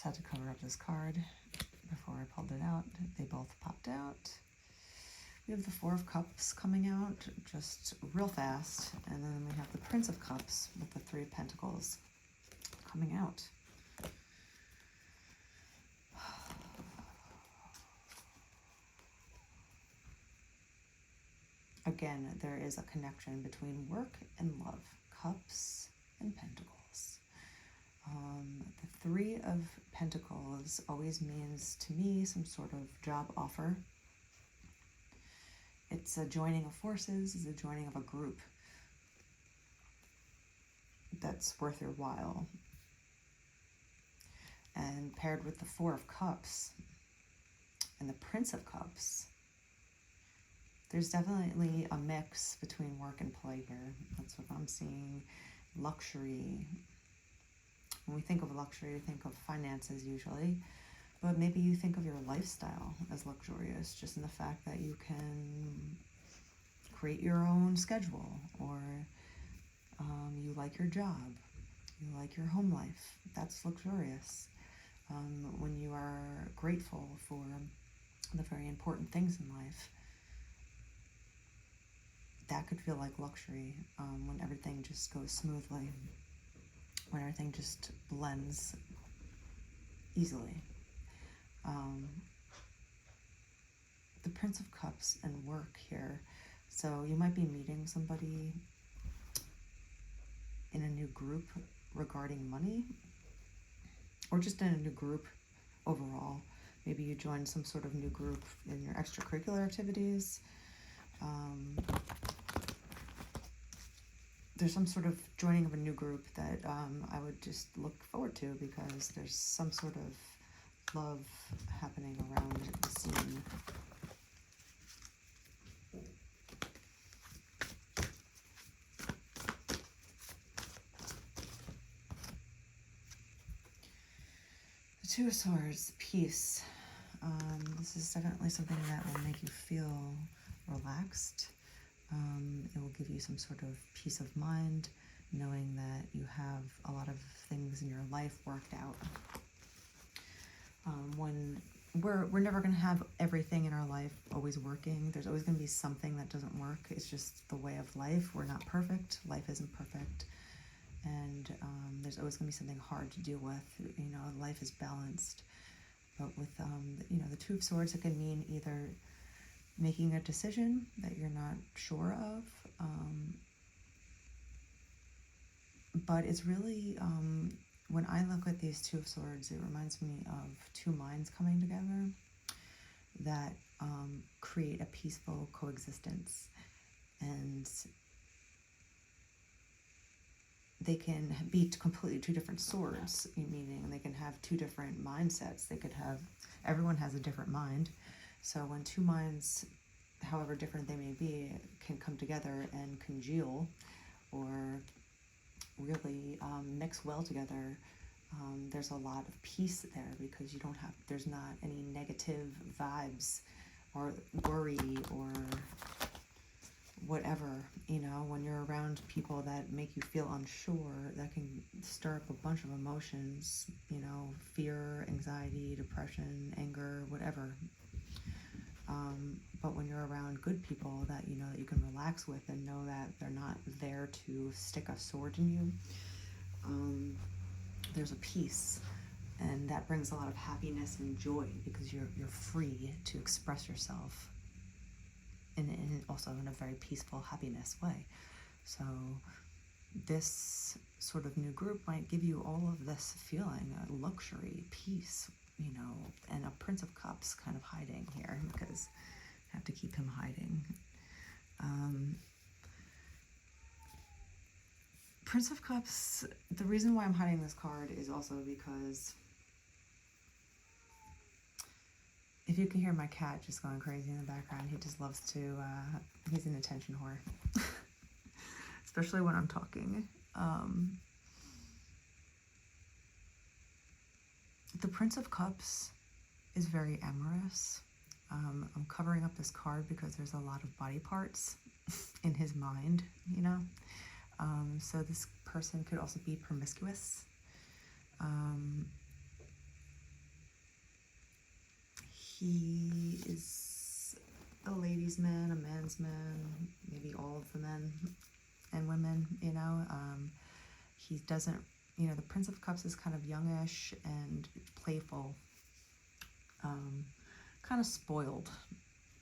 just had to cover up this card before I pulled it out. They both popped out. We have the Four of Cups coming out just real fast, and then we have the Prince of Cups with the Three of Pentacles coming out. Again, there is a connection between work and love. Cups and Pentacles. The Three of Pentacles always means, to me, some sort of job offer. It's a joining of forces, it's a joining of a group that's worth your while. And paired with the Four of Cups and the Prince of Cups, there's definitely a mix between work and play here. That's what I'm seeing. Luxury. When we think of luxury, we think of finances usually, but maybe you think of your lifestyle as luxurious, just in the fact that you can create your own schedule, or you like your job, you like your home life. That's luxurious. When you are grateful for the very important things in life, that could feel like luxury. When everything just goes smoothly, when everything just blends easily. The Prince of Cups and work here. So you might be meeting somebody in a new group regarding money, or just in a new group overall. Maybe you join some sort of new group in your extracurricular activities. There's some sort of joining of a new group that I would just look forward to, because there's some sort of love happening around the scene. The Two of Swords, peace. This is definitely something that will make you feel relaxed. It will give you some sort of peace of mind, knowing that you have a lot of things in your life worked out. When we're never going to have everything in our life always working. There's always going to be something that doesn't work. It's just the way of life. We're not perfect. Life isn't perfect. And there's always going to be something hard to deal with. You know, life is balanced. But with, you know, the Two of Swords, it can mean either making a decision that you're not sure of, but it's really, when I look at these Two of Swords, it reminds me of two minds coming together that create a peaceful coexistence. And they can be completely two different swords, meaning they can have two different mindsets. They could have, everyone has a different mind. So when two minds, however different they may be, can come together and congeal, or really mix well together, there's a lot of peace there, because you don't have, there's not any negative vibes or worry or whatever. You know, when you're around people that make you feel unsure, that can stir up a bunch of emotions, you know, fear, anxiety, depression, anger, whatever. But when you're around good people that you know that you can relax with and know that they're not there to stick a sword in you, there's a peace, and that brings a lot of happiness and joy, because you're free to express yourself in also in a very peaceful, happiness way. So this sort of new group might give you all of this feeling, luxury, peace, you know, and a Prince of Cups kind of hiding here, because I have to keep him hiding. Prince of Cups, the reason why I'm hiding this card is also because if you can hear my cat just going crazy in the background, he just loves to, he's an attention whore, especially when I'm talking. The Prince of Cups is very amorous. I'm covering up this card because there's a lot of body parts in his mind, you know. So this person could also be promiscuous. he is a ladies' man, a man's man, maybe all of the men and women, you know. He doesn't, you know, the Prince of Cups is kind of youngish and playful, kind of spoiled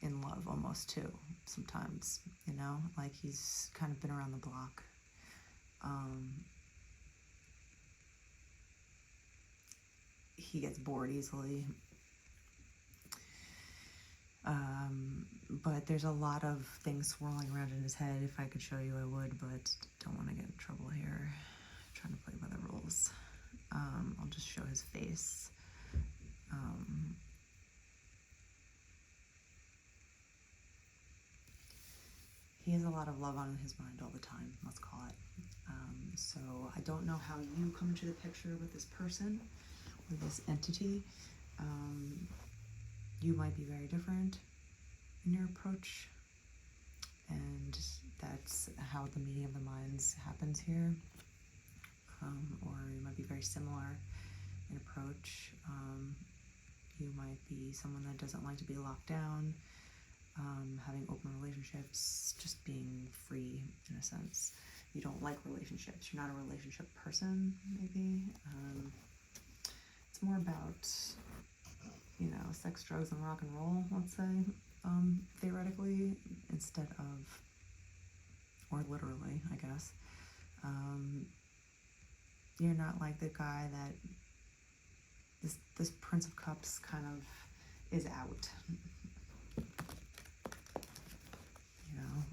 in love almost too, sometimes, you know, like he's kind of been around the block. He gets bored easily. But there's a lot of things swirling around in his head. If I could show you, I would, but don't want to get in trouble here. I'm trying to play by the rules. I'll just show his face. He has a lot of love on his mind all the time, let's call it. So I don't know how you come into the picture with this person, with this entity. You might be very different in your approach, and that's how the meeting of the minds happens here. Or you might be very similar in approach. You might be someone that doesn't like to be locked down, having open relationships, just being free in a sense. You don't like relationships. You're not a relationship person, maybe. It's more about, you know, sex, drugs, and rock and roll, let's say, theoretically, instead of, or literally, I guess. You're not like the guy that this Prince of Cups kind of is out. You know,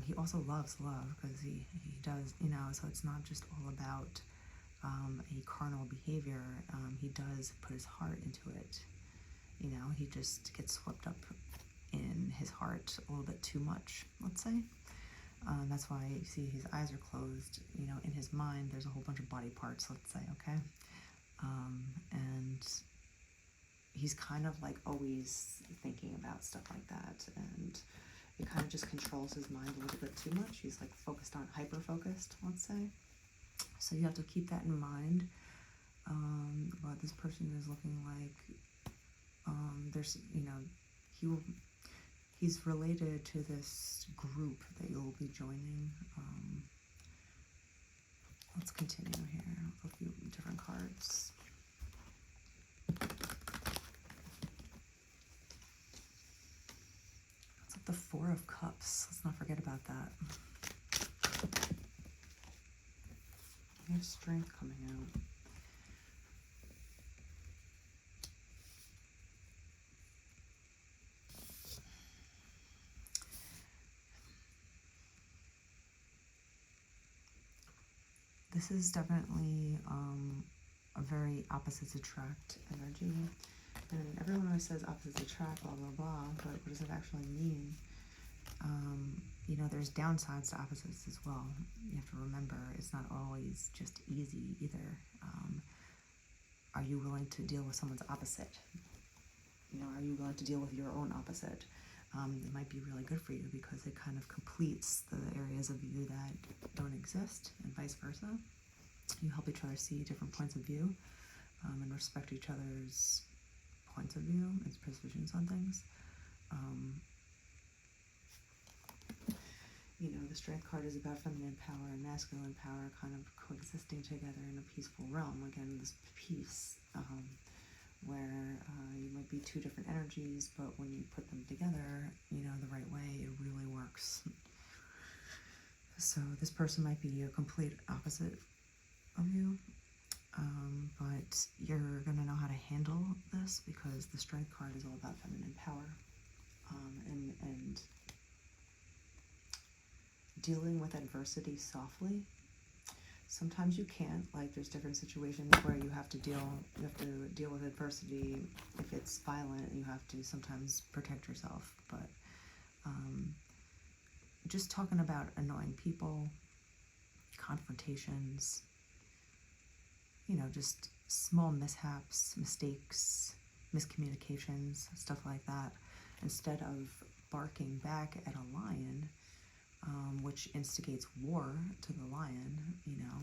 he also loves love, because he does, you know, so it's not just all about a carnal behavior. He does put his heart into it. You know, he just gets swept up in his heart a little bit too much, let's say. That's why you see his eyes are closed. You know, in his mind, there's a whole bunch of body parts, let's say, okay? And he's kind of like always thinking about stuff like that, and it kind of just controls his mind a little bit too much. He's like focused on, hyper-focused, let's say. So you have to keep that in mind. What this person is looking like. There's, you know, he's related to this group that you'll be joining. Let's continue here with a few different cards. It's like the Four of Cups. Let's not forget about that. There's strength coming out. This is definitely a very opposites attract energy. And everyone always says opposites attract, blah, blah, blah, but what does it actually mean? You know, there's downsides to opposites as well. You have to remember, it's not always just easy either. Are you willing to deal with someone's opposite? You know, are you willing to deal with your own opposite? It might be really good for you because it kind of completes the areas of you that don't exist, and vice versa. You help each other see different points of view, and respect each other's points of view and positions on things. You know, the Strength card is about feminine power and masculine power kind of coexisting together in a peaceful realm. Again, this peace, where you might be two different energies, but when you put them together, you know, the right way, it really works. So this person might be a complete opposite of you, but you're going to know how to handle this because the Strength card is all about feminine power, and dealing with adversity softly. Sometimes you can't, like there's different situations where you have to deal with adversity. If it's violent, you have to sometimes protect yourself. But just talking about annoying people, confrontations, you know, just small mishaps, mistakes, miscommunications, stuff like that, instead of barking back at a lion, which instigates war to the lion, you know,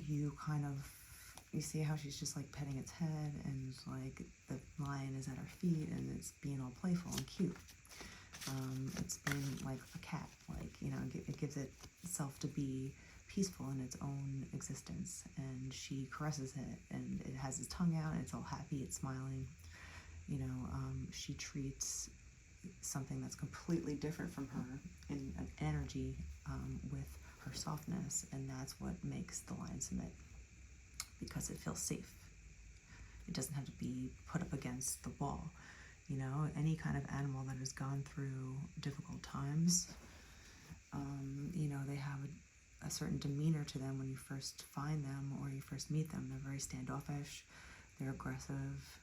you kind of, you see how she's just like petting its head, and like the lion is at her feet and it's being all playful and cute. It's being like a cat, like, you know, it gives itself to be peaceful in its own existence, and she caresses it, and it has its tongue out, and it's all happy, it's smiling. You know, she treats something that's completely different from her in an energy with her softness, and that's what makes the lion submit, because it feels safe. It doesn't have to be put up against the wall. You know, any kind of animal that has gone through difficult times, you know, they have a certain demeanor to them when you first find them or you first meet them. They're very standoffish, they're aggressive,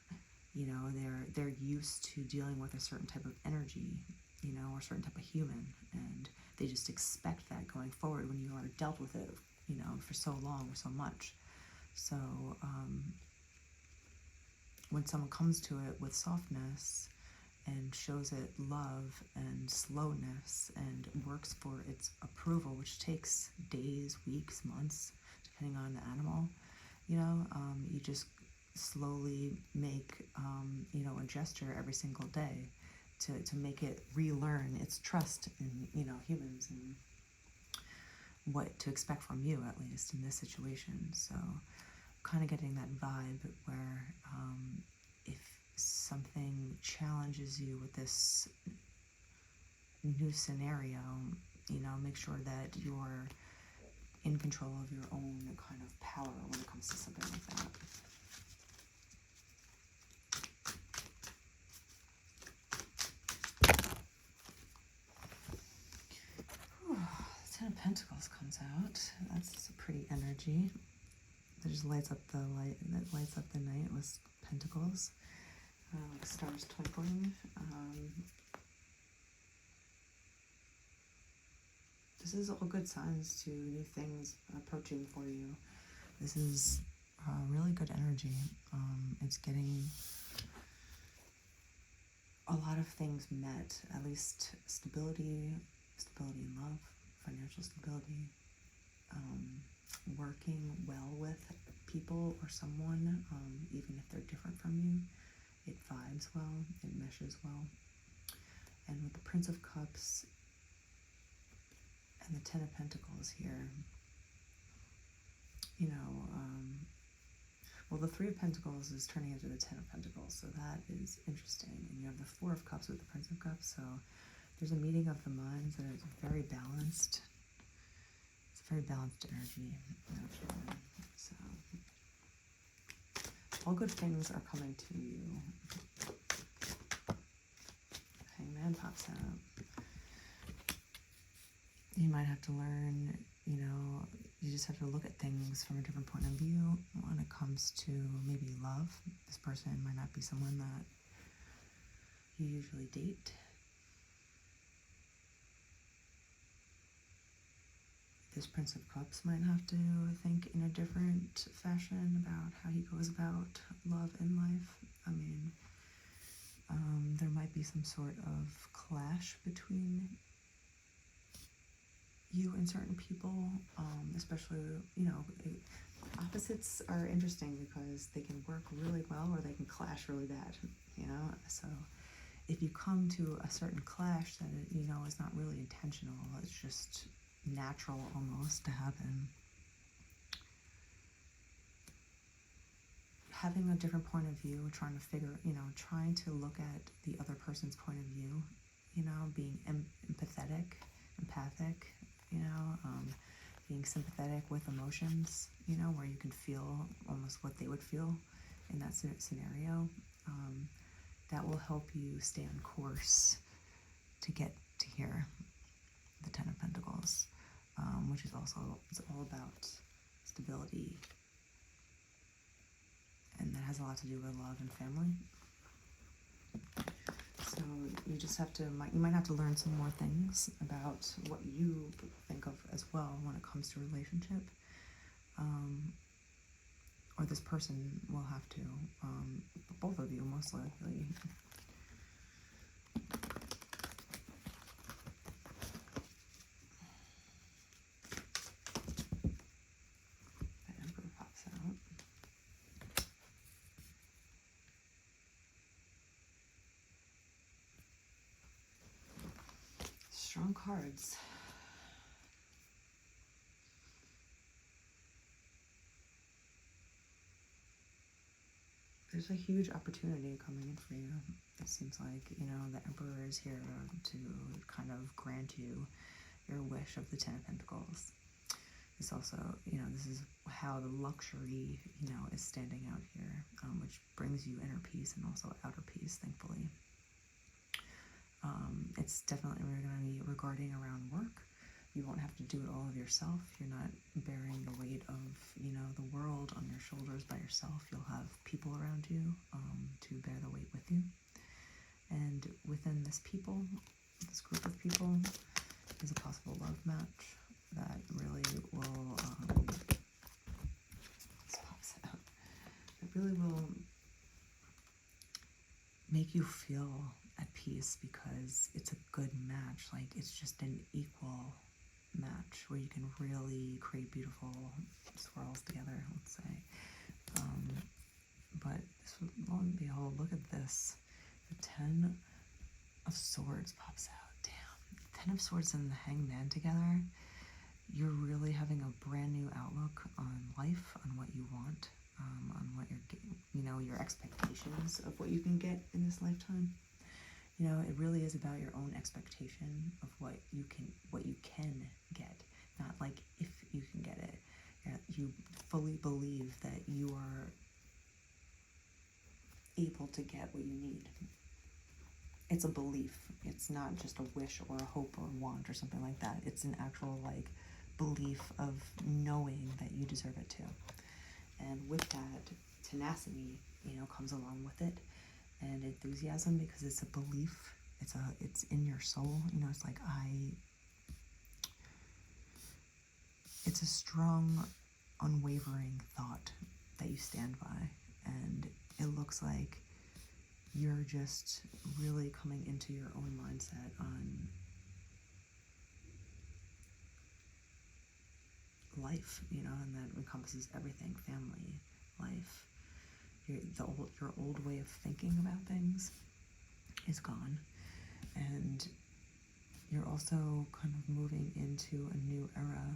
you know, they're used to dealing with a certain type of energy, you know, or a certain type of human, and they just expect that going forward when you are dealt with it, you know, for so long or so much. So when someone comes to it with softness and shows it love and slowness and works for its approval, which takes days, weeks, months, depending on the animal, you know, you just slowly make, you know, a gesture every single day to make it relearn its trust in, you know, humans and what to expect from you, at least in this situation. So kind of getting that vibe where if something challenges you with this new scenario, you know, make sure that you're in control of your own kind of power when it comes to something like that. Whew, the Ten of Pentacles comes out. That's a pretty energy. That just lights up the light. That lights up the night with pentacles, like stars twinkling. This is all good signs to new things approaching for you. This is really good energy. It's getting a lot of things met, at least stability in love, financial stability, working well with people or someone, even if they're different from you. It vibes well, it meshes well. And with the Prince of Cups and the Ten of Pentacles here, you know, well, the Three of Pentacles is turning into the Ten of Pentacles, so that is interesting. And you have the Four of Cups with the Prince of Cups, so there's a meeting of the minds that is very balanced. It's a very balanced energy, actually. So all good things are coming to you. Hangman pops out. You might have to learn, you know, you just have to look at things from a different point of view when it comes to maybe love. This person might not be someone that you usually date. This Prince of Cups might have to think in a different fashion about how he goes about love in life. I mean, there might be some sort of clash between you and certain people, especially, you know, opposites are interesting because they can work really well or they can clash really bad, you know. So if you come to a certain clash that, you know, is not really intentional, it's just natural almost to happen, having a different point of view, trying to look at the other person's point of view, you know, being empathic, you know, being sympathetic with emotions, you know, where you can feel almost what they would feel in that scenario. That will help you stay on course to get to here, the Ten of Pentacles, which is also, it's all about stability, and that has a lot to do with love and family. So you just have to, you might have to learn some more things about what you think of as well when it comes to relationship, or this person will have to, both of you most likely. The Emperor pops out. strong cards. There's a huge opportunity coming in for you. It seems like, you know, the Emperor is here to kind of grant you your wish of the Ten of Pentacles. It's also, you know, this is how the luxury, you know, is standing out here, which brings you inner peace and also outer peace, thankfully. It's definitely going to be regarding around work. You won't have to do it all of yourself. You're not bearing the weight of, you know, the world on your shoulders by yourself. You'll have people around you to bear the weight with you. And within this group of people, is a possible love match that really will, it really will make you feel at peace because it's a good match. Like, it's just an equal match where you can really create beautiful swirls together, let's say. But this would, lo and behold, look at this. The Ten of Swords pops out. Damn. Ten of Swords and the Hangman together. You're really having a brand new outlook on life, on what you want, on what you're getting, you know, your expectations of what you can get in this lifetime. You know, it really is about your own expectation of what you can get, not like if you can get it. You fully believe that you are able to get what you need. It's a belief. It's not just a wish or a hope or a want or something like that. It's an actual, like, belief of knowing that you deserve it too. And with that, tenacity, you know, comes along with it, and enthusiasm, because it's a belief. It's in your soul. You know, it's like it's a strong, unwavering thought that you stand by, and it looks like you're just really coming into your own mindset on life, you know, and that encompasses everything: family, life. Your old way of thinking about things is gone, and you're also kind of moving into a new era.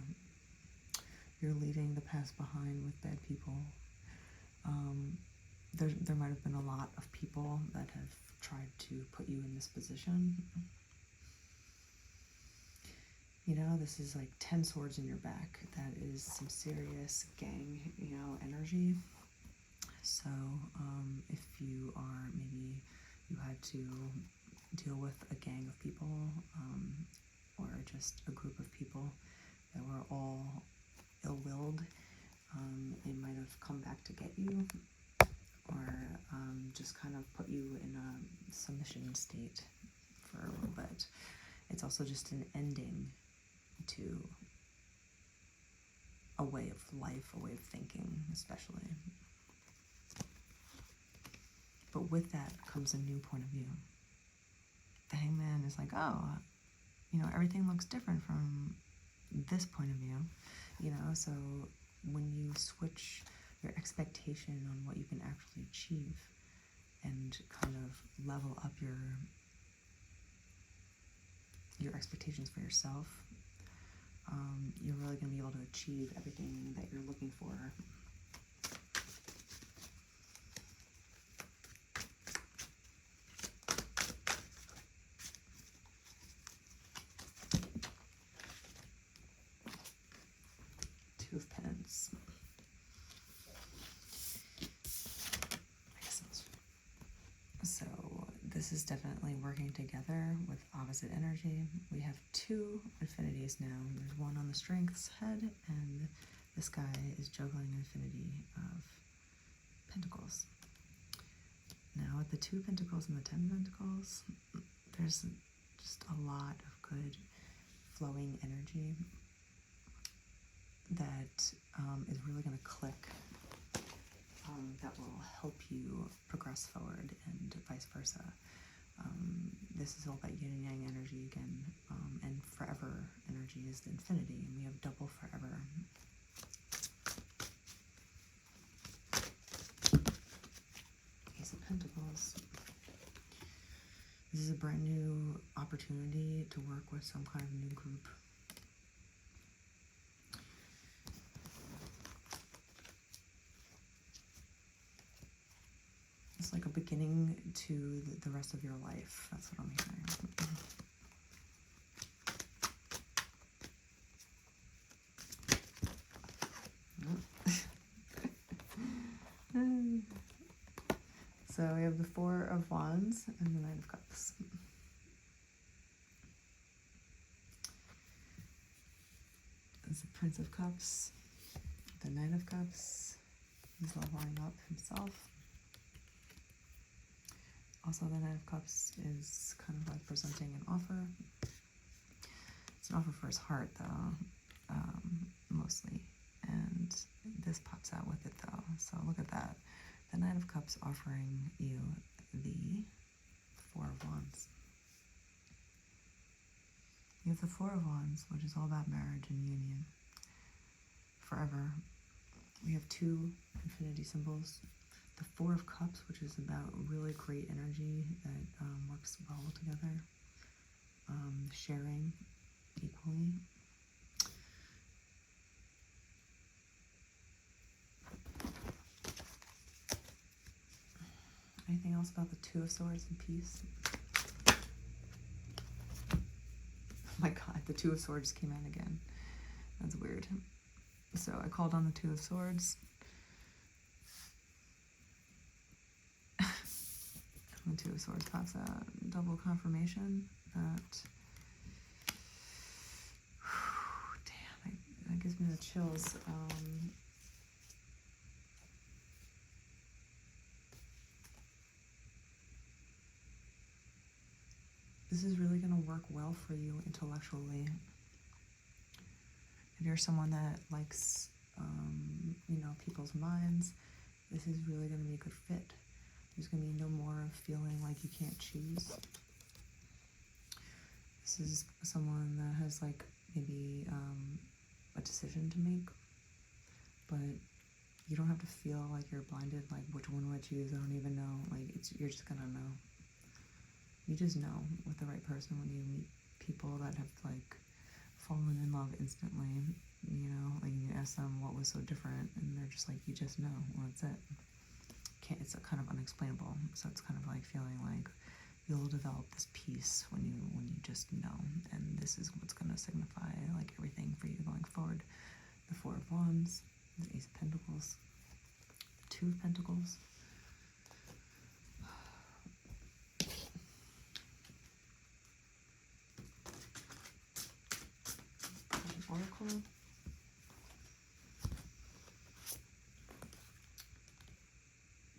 You're leaving the past behind with bad people. There might have been a lot of people that have tried to put you in this position. You know, this is like 10 swords in your back. That is some serious gang, you know, energy. So if you are, maybe you had to deal with a gang of people, or just a group of people that were all ill-willed, it might have come back to get you, or just kind of put you in a submission state for a little bit. It's also just an ending to a way of life, a way of thinking, especially. But with that comes a new point of view. The Hangman is like, oh, you know, everything looks different from this point of view, you know, so when you switch your expectation on what you can actually achieve and kind of level up your expectations for yourself, you're really going to be able to achieve everything that you're looking for. Two of Pence. So this is definitely working together with opposite energy. We have two infinities now. There's one on the Strength's head, and this guy is juggling an infinity of Pentacles. Now with the Two Pentacles and the 10 Pentacles, there's just a lot of good flowing energy that is really going to click, that will help you progress forward, and vice versa. This is all about yin and yang energy again, and forever energy is the infinity, and we have double forever. Ace of Pentacles. This is a brand new opportunity to work with some kind of new group. It's like a beginning to the rest of your life. That's what I'm hearing. So we have the Four of Wands and the Nine of Cups. There's the Prince of Cups, the Knight of Cups. He's leveling up himself. Also, the Knight of Cups is kind of like presenting an offer. It's an offer for his heart, though, mostly. And this pops out with it, though. So look at that. The Knight of Cups offering you the Four of Wands. You have the Four of Wands, which is all about marriage and union. Forever. We have two infinity symbols. The Four of Cups, which is about really great energy that works well together. Sharing equally. Anything else about the Two of Swords and peace? Oh my god, the Two of Swords came out again. That's weird. So I called on the Two of Swords. The Two of Swords pops out. Double confirmation that... Damn, that gives me the chills. This is really going to work well for you intellectually. If you're someone that likes, people's minds, this is really going to be a good fit. There's going to be no more feeling like you can't choose. This is someone that has, like, maybe a decision to make, but you don't have to feel like you're blinded, like, which one would I choose? I don't even know. Like, you're just going to know. You just know with the right person when you meet people that have, like, fallen in love instantly, like you ask them what was so different, and they're just like, you just know. Well, that's it. It's kind of unexplainable. So it's kind of like feeling like you'll develop this peace when you just know, and this is what's going to signify like everything for you going forward. The Four of Wands, the Ace of Pentacles, the Two of Pentacles. Oracle.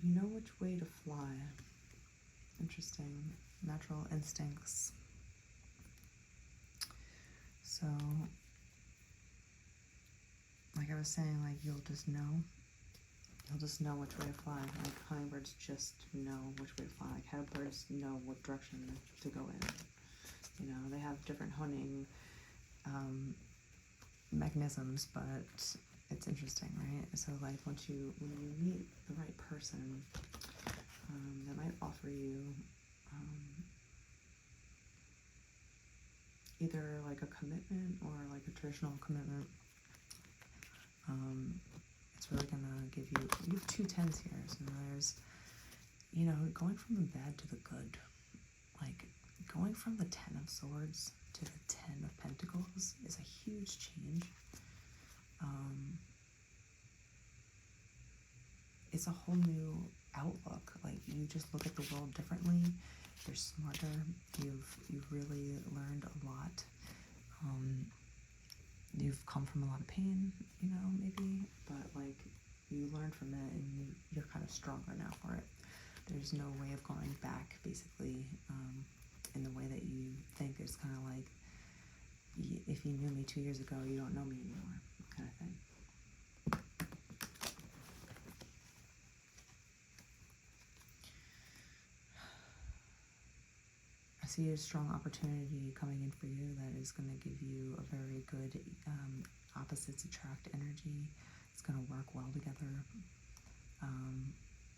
You know which way to fly. Interesting. Natural instincts. So, like I was saying, like you'll just know. You'll just know which way to fly. Like hummingbirds just know which way to fly. Like caterpillars know what direction to go in. They have different honing mechanisms, but it's interesting, right? So like when you meet the right person, that might offer you either like a commitment or like a traditional commitment. It's really gonna give you have two tens here, so there's going from the bad to the good, like going from the Ten of Swords to the Ten of Pentacles is a huge change. It's a whole new outlook. Like you just look at the world differently. You're smarter. You've really learned a lot. You've come from a lot of pain, maybe, but like you learned from it, and you're kind of stronger now for it. There's no way of going back, basically, in the way that you think. It's kind of like, if you knew me 2 years ago, you don't know me anymore, kind of thing. I see a strong opportunity coming in for you that is going to give you a very good opposites attract energy. It's going to work well together.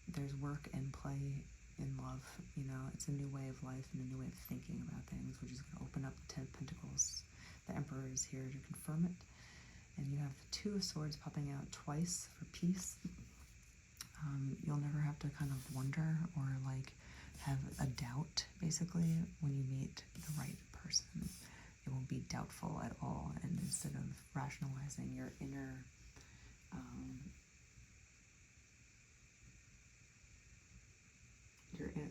There's work and play in love. You know, it's a new way of life and a new way of thinking about things, which is going to open up the Ten of Pentacles. The Emperor is here to confirm it. And you have the Two of Swords popping out twice for peace. You'll never have to kind of wonder or like have a doubt, basically, when you meet the right person. It won't be doubtful at all, and instead of rationalizing your inner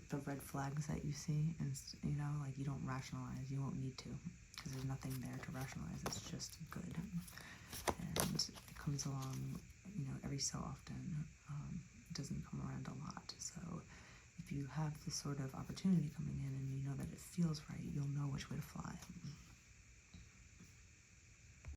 the red flags that you see, and you know, like, you don't rationalize. You won't need to, because there's nothing there to rationalize. It's just good, and it comes along, you know, every so often. It doesn't come around a lot. So if you have this sort of opportunity coming in and you know that it feels right, you'll know which way to fly.